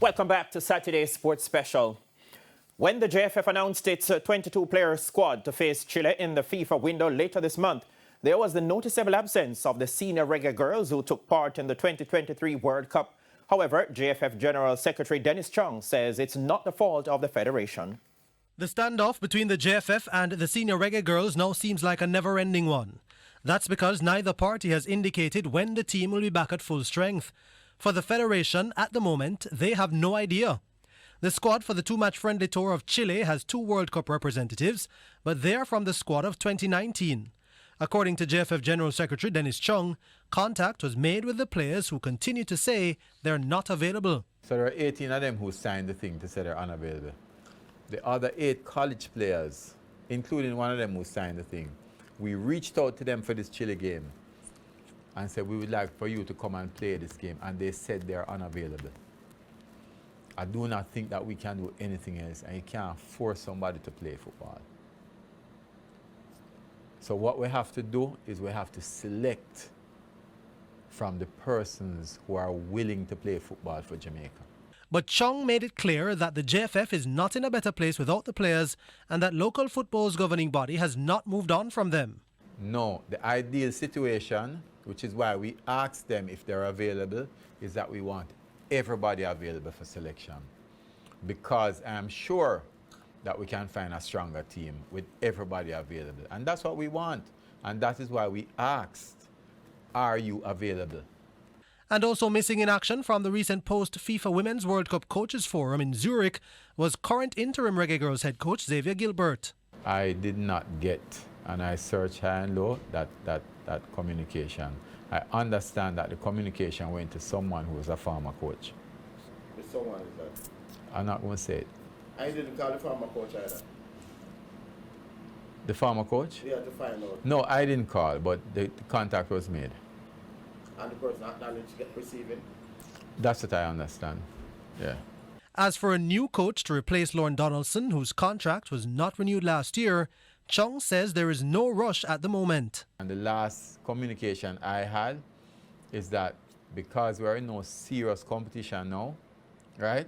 Welcome back to Saturday's Sports Special. When the JFF announced its 22-player squad to face Chile in the FIFA window later this month, there was the noticeable absence of the senior reggae girls who took part in the 2023 World Cup. However, JFF General Secretary Dennis Chung says it's not the fault of the federation. The standoff between the JFF and the senior reggae girls now seems like a never-ending one. That's because neither party has indicated when the team will be back at full strength. For the federation, at the moment, they have no idea. The squad for the two-match friendly tour of Chile has 2 World Cup representatives, but they are from the squad of 2019. According to JFF General Secretary Dennis Chung, contact was made with the players who continue to say they're not available. So there are 18 of them who signed the thing to say they're unavailable. The other 8 college players, including one of them who signed the thing, we reached out to them for this Chile game and said, we would like for you to come and play this game, and they said they're unavailable. I do not think that we can do anything else, and you can't force somebody to play football. So what we have to do is we have to select from the persons who are willing to play football for Jamaica. But Chung made it clear that the JFF is not in a better place without the players and that local football's governing body has not moved on from them. No, the ideal situation, which is why we asked them if they're available, is that we want everybody available for selection. Because I'm sure that we can find a stronger team with everybody available. And that's what we want. And that is why we asked, are you available? And also missing in action from the recent post-FIFA Women's World Cup Coaches Forum in Zurich was current interim Reggae Girls head coach Xavier Gilbert. I did not get, and I searched high and low, that communication. I understand that the communication went to someone who was a former coach. Which someone is that? I'm not going to say it. I didn't call the former coach either. The former coach? Yeah, to find out. No, I didn't call, but the contact was made. And the person acknowledged receiving? That's what I understand, yeah. As for a new coach to replace Lauren Donaldson, whose contract was not renewed last year, Chung says there is no rush at the moment. And the last communication I had is that because we're in no serious competition now, right,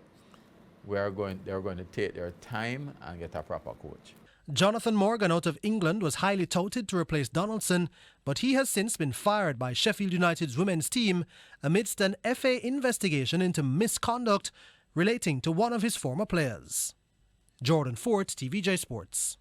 they're going to take their time and get a proper coach. Jonathan Morgan out of England was highly touted to replace Donaldson, but he has since been fired by Sheffield United's women's team amidst an FA investigation into misconduct relating to one of his former players. Jordan Fort, TVJ Sports.